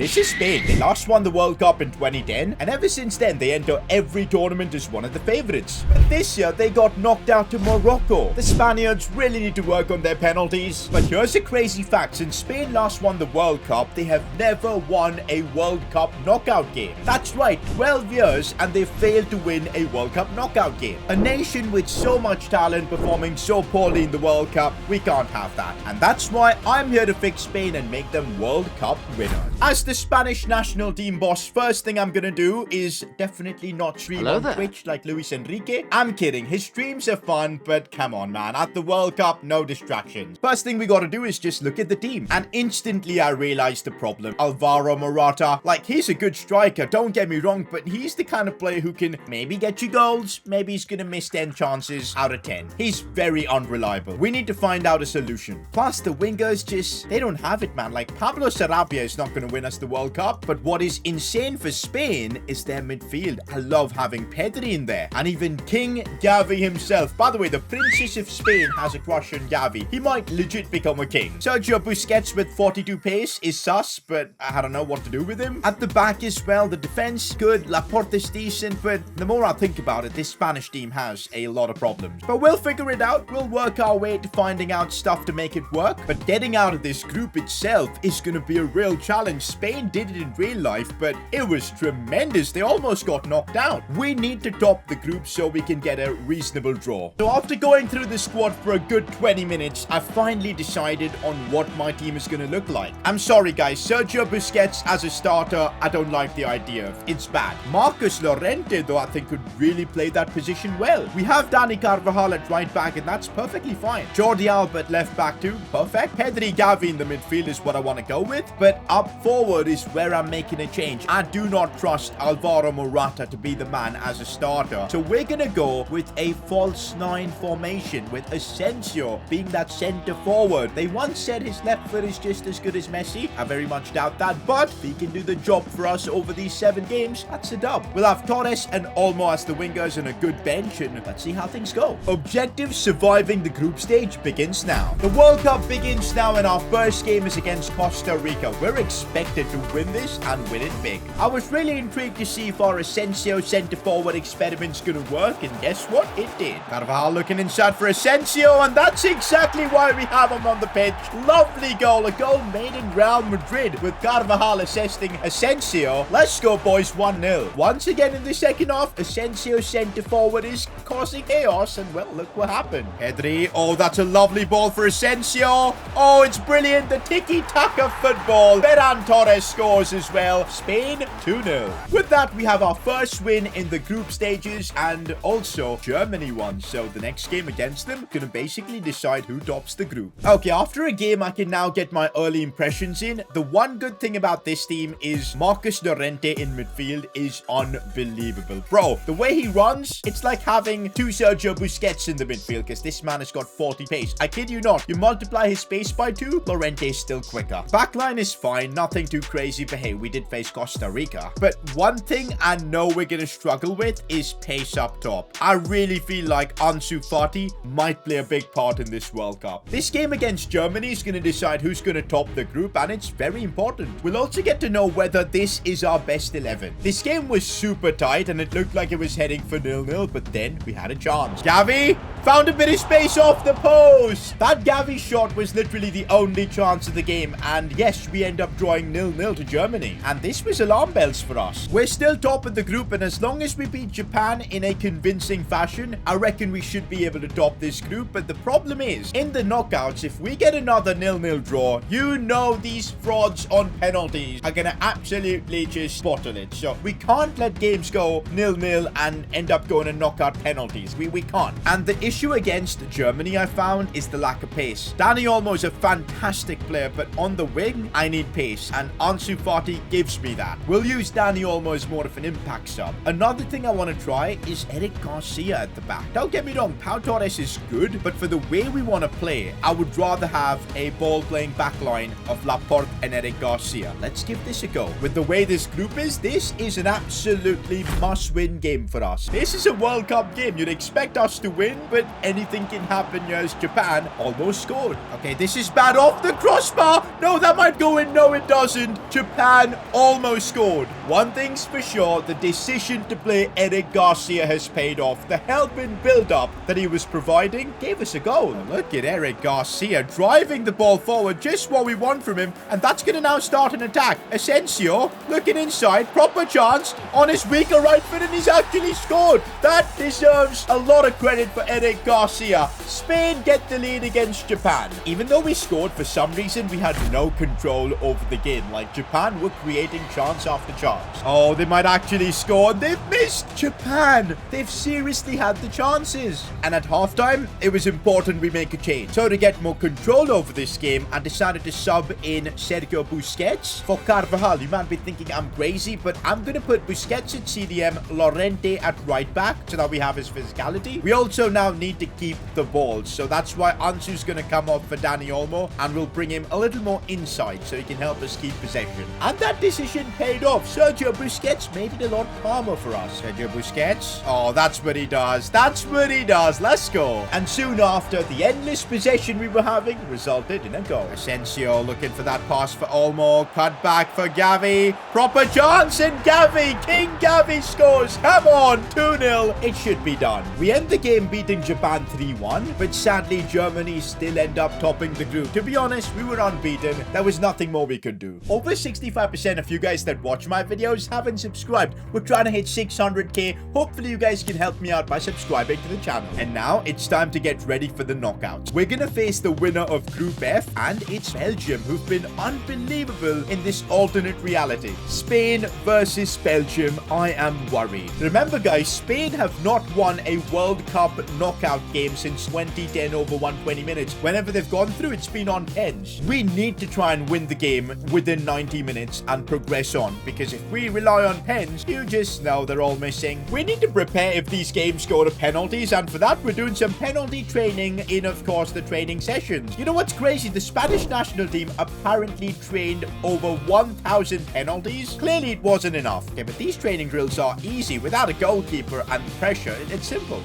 This is Spain. They last won the World Cup in 2010, and ever since then, they enter every tournament as one of the favorites. But this year, they got knocked out to Morocco. The Spaniards really need to work on their penalties. But here's a crazy fact. Since Spain last won the World Cup, they have never won a World Cup knockout game. That's right, 12 years, and they failed to win a World Cup knockout game. A nation with so much talent performing so poorly in the World Cup, we can't have that. And that's why I'm here to fix Spain and make them World Cup winners. As the Spanish national team boss, first thing I'm gonna do is definitely not stream on Twitch like Luis Enrique. I'm kidding, his streams are fun, but come on man, at the World Cup, no distractions. First thing we gotta do is just look at the team. And instantly I realized the problem. Alvaro Morata, like he's a good striker, don't get me wrong, but he's the kind of player who can maybe get you goals, maybe he's gonna miss 10 chances out of 10. He's very unreliable. We need to find out a solution. Plus the wingers just, they don't have it man. Like Pablo Sarabia is not gonna win us the World Cup, but what is insane for Spain is their midfield. I love having Pedri in there, and even King Gavi himself. By the way, the Princess of Spain has a crush on Gavi. He might legit become a king. Sergio Busquets with 42 pace is sus, but I don't know what to do with him. At the back as well, the defense good, Laporte is decent, but the more I think about it, this Spanish team has a lot of problems. But we'll figure it out. We'll work our way to finding out stuff to make it work. But getting out of this group itself is going to be a real challenge. Spain did it in real life, but it was tremendous. They almost got knocked out. We need to top the group so we can get a reasonable draw. So after going through the squad for a good 20 minutes, I finally decided on what my team is going to look like. I'm sorry guys, Sergio Busquets as a starter, I don't like the idea of. It's bad. Marcos Llorente though I think could really play that position well. We have Dani Carvajal at right back and that's perfectly fine. Jordi Alba at left back too, perfect. Pedri Gavi in the midfield is what I want to go with, but up forward is where I'm making a change. I do not trust Alvaro Morata to be the man as a starter, so we're gonna go with a false 9 formation with Asensio being that center forward. They once said his left foot is just as good as Messi. I very much doubt that, but if he can do the job for us over these 7 games, that's a dub. We'll have Torres and Olmo as the wingers and a good bench, and let's see how things go. Objective surviving the group stage begins now. The World Cup begins now, and our first game is against Costa Rica. We're expected to win this and win it big. I was really intrigued to see if our Asensio center forward experiment's gonna work, and guess what? It did. Carvajal looking inside for Asensio, and that's exactly why we have him on the pitch. Lovely goal, a goal made in Real Madrid with Carvajal assisting Asensio. Let's go boys, 1-0. Once again in the second half, Asensio center forward is causing chaos, and well, look what happened. Pedri, oh that's a lovely ball for Asensio. Oh, it's brilliant, the tiki-taka football. Ferran Torres scores as well. Spain 2-0. With that, we have our first win in the group stages, and also Germany won, so the next game against them gonna basically decide who tops the group. Okay, after a game, I can now get my early impressions in. The one good thing about this team is Marcos Llorente in midfield is unbelievable. Bro, the way he runs, it's like having 2 Sergio Busquets in the midfield, because this man has got 40 pace. I kid you not, you multiply his pace by 2, Llorente is still quicker. Backline is fine, nothing too crazy, but hey, we did face Costa Rica. But one thing I know we're gonna struggle with is pace up top. I really feel like Ansu Fati might play a big part in this World Cup. This game against Germany is gonna decide who's gonna top the group, and it's very important. We'll also get to know whether this is our best 11. This game was super tight, and it looked like it was heading for 0-0, but then we had a chance. Gavi found a bit of space off the post. That Gavi shot was literally the only chance of the game, and yes, we end up drawing 0-0 to Germany, and this was alarm bells for us. We're still top of the group, and as long as we beat Japan in a convincing fashion, I reckon we should be able to top this group. But the problem is, in the knockouts, if we get another 0-0 draw, you know these frauds on penalties are gonna absolutely just bottle it. So we can't let games go 0-0 and end up going to knockout penalties. We can't. And the issue against Germany, I found, is the lack of pace. Dani Olmo is a fantastic player, but on the wing, I need pace, and Ansu Fati gives me that. We'll use Dani Olmo as more of an impact sub. Another thing I want to try is Eric Garcia at the back. Don't get me wrong, Pau Torres is good, but for the way we want to play, I would rather have a ball-playing backline of Laporte and Eric Garcia. Let's give this a go. With the way this group is, this is an absolutely must-win game for us. This is a World Cup game. You'd expect us to win, but but anything can happen as Japan almost scored. Okay, this is bad off the crossbar. No, that might go in. No, it doesn't. Japan almost scored. One thing's for sure, the decision to play Eric Garcia has paid off. The help and build-up that he was providing gave us a goal. Look at Eric Garcia driving the ball forward, just what we want from him, and that's going to now start an attack. Asensio looking inside, proper chance on his weaker right foot, and he's actually scored. That deserves a lot of credit for Eric Garcia. Spain get the lead against Japan. Even though we scored, for some reason we had no control over the game. Like, Japan were creating chance after chance. Oh, they might actually score. They've missed. Japan, they've seriously had the chances. And at halftime, it was important we make a change. So to get more control over this game, I decided to sub in Sergio Busquets for Carvajal. You might be thinking I'm crazy, but I'm going to put Busquets at CDM, Llorente at right back, so that we have his physicality. We also now need to keep the ball, so that's why Ansu's going to come off for Dani Olmo, and we'll bring him a little more inside so he can help us keep possession. And that decision paid off. Sergio Busquets made it a lot calmer for us. Sergio Busquets. Oh, that's what he does. That's what he does. Let's go. And soon after, the endless possession we were having resulted in a goal. Asensio looking for that pass for Olmo. Cut back for Gavi. Proper chance, and Gavi, King Gavi scores. Come on, 2-0. It should be done. We end the game beating Japan 3-1, but sadly, Germany still end up topping the group. To be honest, we were unbeaten. There was nothing more we could do. Over 65% of you guys that watch my videos haven't subscribed. We're trying to hit 600k. Hopefully, you guys can help me out by subscribing to the channel. And now, it's time to get ready for the knockouts. We're gonna face the winner of Group F, and it's Belgium, who've been unbelievable in this alternate reality. Spain versus Belgium. I am worried. Remember, guys, Spain have not won a World Cup knockout game since 2010 over 120 minutes. Whenever they've gone through, it's been on pens. We need to try and win the game within 90 minutes and progress on, because if we rely on pens, you just know they're all missing. We need to prepare if these games go to penalties, and for that, we're doing some penalty training in, of course, the training sessions. You know what's crazy? The Spanish national team apparently trained over 1,000 penalties. Clearly, it wasn't enough. Okay, but these training drills are easy without a goalkeeper and pressure. It's simple.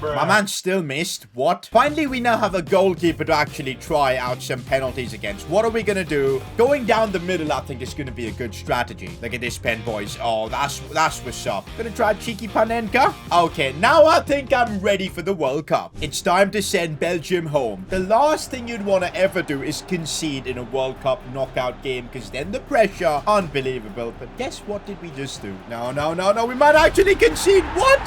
My man still missed. What? Finally, we now have a goalkeeper to actually try out some penalties against. What are we going to do? Going down the middle, I think, is going to be a good strategy. Look at this pen, boys. Oh, that's what's up. Gonna try cheeky Panenka. Okay, now I think I'm ready for the World Cup. It's time to send Belgium home. The last thing you'd want to ever do is concede in a World Cup knockout game, because then the pressure, unbelievable. But guess what did we just do? No. We might actually concede. What?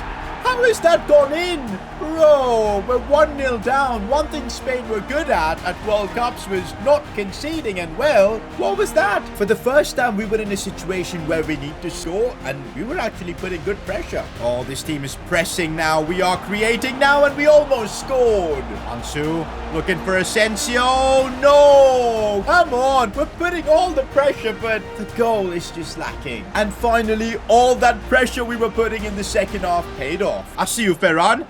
How has that gone in? Bro, we're 1-0 down. One thing Spain were good at World Cups was not conceding, and well, what was that? For the first time, we were in a situation where we need to score, and we were actually putting good pressure. Oh, this team is pressing now. We are creating now, and we almost scored. Ansu looking for Asensio. No! Come on. We're putting all the pressure, but the goal is just lacking. And finally, all that pressure we were putting in the second half paid off. I see you, Ferran.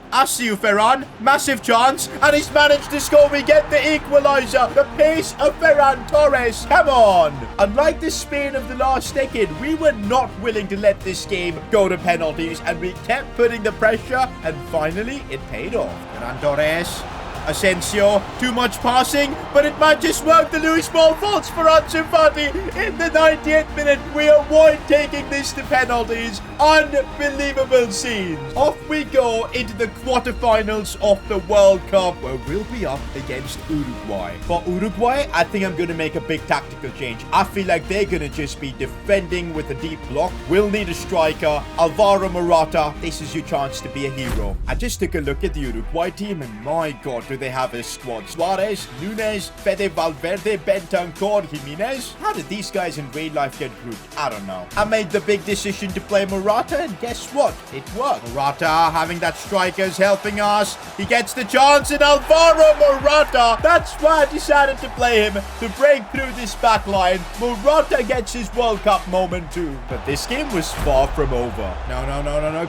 Massive chance, and he's managed to score. We get the equalizer. The pace of Ferran Torres. Come on. Unlike the Spain of the last decade, we were not willing to let this game go to penalties, and we kept putting the pressure, and finally, it paid off. Ferran Torres. Asensio, too much passing, but it might just work. The loose ball falls for Ansu Fati in the 98th minute. We avoid taking this to penalties. Unbelievable scenes. Off we go into the quarterfinals of the World Cup, where we'll be up against Uruguay. For Uruguay, I think I'm going to make a big tactical change. I feel like they're going to just be defending with a deep block. We'll need a striker. Alvaro Morata, this is your chance to be a hero. I just took a look at the Uruguay team, and my God, do they have a squad. Suarez, Nunes, Fede Valverde, Bentancur, Jimenez. How did these guys in real life get grouped? I don't know. I made the big decision to play Morata, and guess what? It worked. Morata having that strikers helping us. He gets the chance, and Alvaro Morata. That's why I decided to play him, to break through this back line. Morata gets his World Cup moment too. But this game was far from over. No.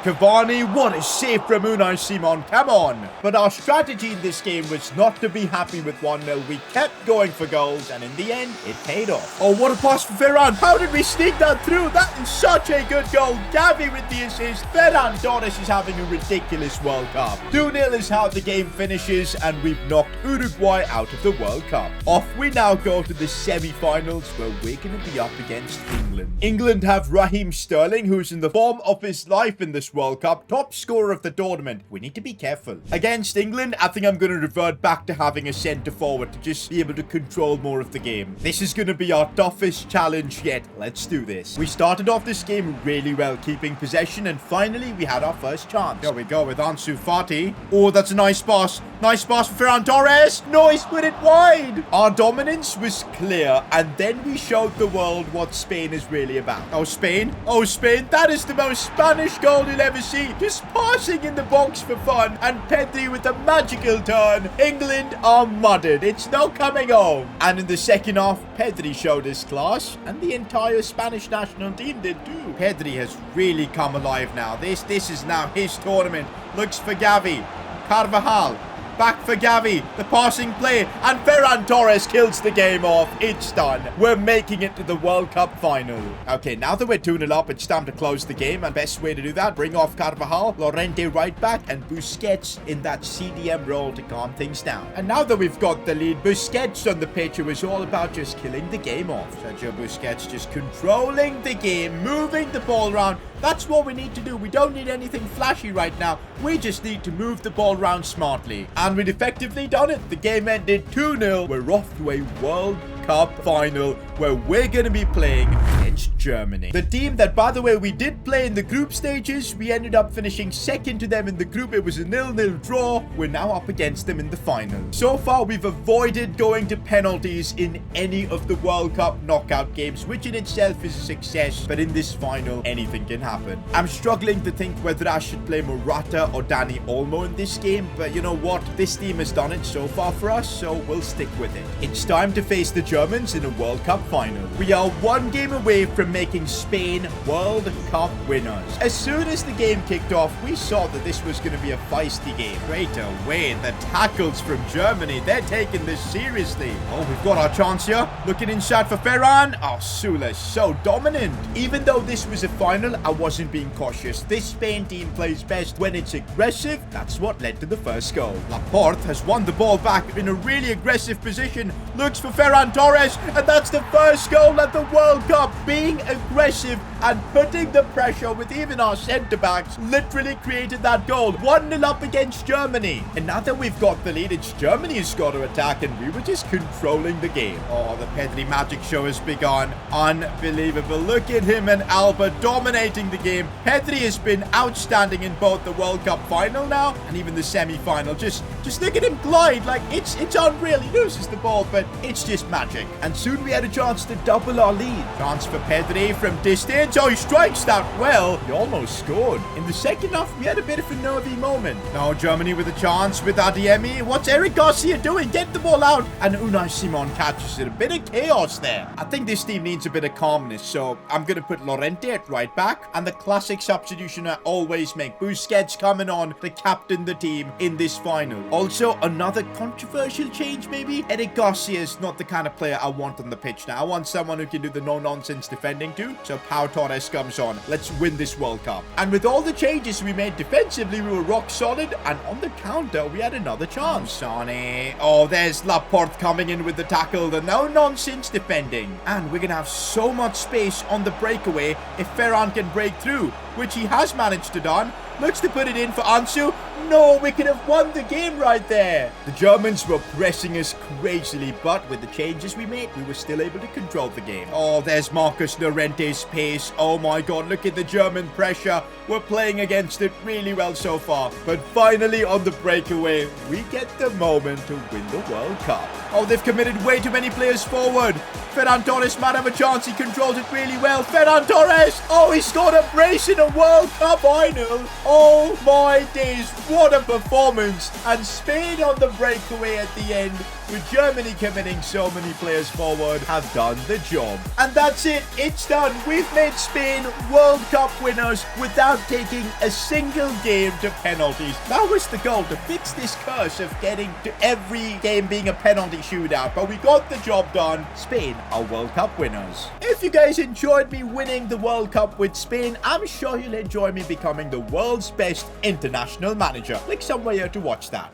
Cavani, what a save from Unai Simon. Come on. But our strategy in this game was not to be happy with 1-0. We kept going for goals, and in the end, it paid off. Oh, what a pass for Ferran. How did we sneak that that through. That is such a good goal. Gavi with the assist. Ferran Torres is having a ridiculous World Cup. 2-0 is how the game finishes, and we've knocked Uruguay out of the World Cup. Off we now go to the semi-finals, where we're going to be up against England. England have Raheem Sterling, who's in the form of his life in this World Cup, top scorer of the tournament. We need to be careful. Against England, I think I'm going to revert back to having a centre forward to just be able to control more of the game. This is going to be our toughest challenge yet. Let's do this. We started off this game really well, keeping possession, and finally we had our first chance. There we go with Ansu Fati. Oh, that's a nice pass. Nice pass for Ferran Torres. No, he's put it wide. Our dominance was clear, and then we showed the world what Spain is really about. Oh, Spain. Oh, Spain. That is the most Spanish goal you'll ever see. Just passing in the box for fun, and Pedri with a magical turn. England are mudded. It's no coming home. And in the second half, Pedri showed his class, and the entire Spanish national team did too. Pedri has really come alive now. This is now his tournament. Looks for Gavi. Carvajal. Back for Gavi, the passing play, and Ferran Torres kills the game off. It's done. We're making it to the World Cup final. Okay, now that we're 2-0 up, it's time to close the game, and best way to do that, bring off Carvajal, Llorente right back, and Busquets in that CDM role to calm things down. And now that we've got the lead, Busquets on the pitch, it was all about just killing the game off. Sergio Busquets just controlling the game, moving the ball around. That's what we need to do. We don't need anything flashy right now. We just need to move the ball around smartly. And we'd effectively done it. The game ended 2-0. We're off to a World Cup final where we're going to be playing against Germany. The team that, by the way, we did play in the group stages. We ended up finishing second to them in the group. It was a 0-0 draw. We're now up against them in the final. So far, we've avoided going to penalties in any of the World Cup knockout games, which in itself is a success. But in this final, anything can happen. I'm struggling to think whether I should play Morata or Dani Olmo in this game, but you know what? This team has done it so far for us, so we'll stick with it. It's time to face the Germans in a World Cup final. We are one game away from making Spain World Cup winners. As soon as the game kicked off, we saw that this was going to be a feisty game. Straight away, the tackles from Germany, they're taking this seriously. Oh, we've got our chance here. Looking inside for Ferran. Oh, Sula is so dominant. Even though this was a final, I wasn't being cautious. This Spain team plays best when it's aggressive. That's what led to the first goal. Laporte has won the ball back in a really aggressive position. Looks for Ferran Torres, and that's the first goal at the World Cup. Being aggressive and putting the pressure with even our centre-backs literally created that goal. 1-0 up against Germany. And now that we've got the lead, it's Germany who's got to attack, and we were just controlling the game. Oh, the Pedri magic show has begun. Unbelievable. Look at him and Alba dominating the game. Pedri has been outstanding in both the World Cup final now and even the semi-final. Just look at him glide. Like, it's unreal. He loses the ball, but it's just magic. And soon we had a chance to double our lead. Chance for Pedri from distance. Oh, he strikes that well. He almost scored. In the second half, we had a bit of a nervy moment. Now Germany with a chance with Adeyemi. What's Eric Garcia doing? Get the ball out. And Unai Simon catches it. A bit of chaos there. I think this team needs a bit of calmness, so I'm going to put Llorente at right back. And the classic substitution I always make. Busquets coming on to captain the team in this final. Also, another controversial change maybe. Eric Garcia is not the kind of player I want on the pitch now. I want someone who can do the no-nonsense defending too. So Pau Torres comes on. Let's win this World Cup. And with all the changes we made defensively, we were rock solid. And on the counter, we had another chance. Sane. Oh, there's Laporte coming in with the tackle. The no-nonsense defending. And we're going to have so much space on the breakaway if Ferran can break through, which he has managed to do. Looks to put it in for Ansu. No, we could have won the game right there. The Germans were pressing us crazily, but with the changes we made, we were still able to control the game. Oh, there's Marcus Llorente's pace. Oh my god, look at the German pressure. We're playing against it really well so far. But finally, on the breakaway, we get the moment to win the World Cup. Oh, they've committed way too many players forward. Ferran Torres might have a chance. He controls it really well. Ferran Torres. Oh, he scored a brace in a World Cup final. Oh my days. What a performance. And Spain on the breakaway at the end, with Germany committing so many players forward, have done the job. And that's it. It's done. We've made Spain World Cup winners without taking a single game to penalties. That was the goal, to fix this curse of getting to every game being a penalty shootout. But we got the job done. Spain our World Cup winners. If you guys enjoyed me winning the World Cup with Spain, I'm sure you'll enjoy me becoming the world's best international manager. Click somewhere here to watch that.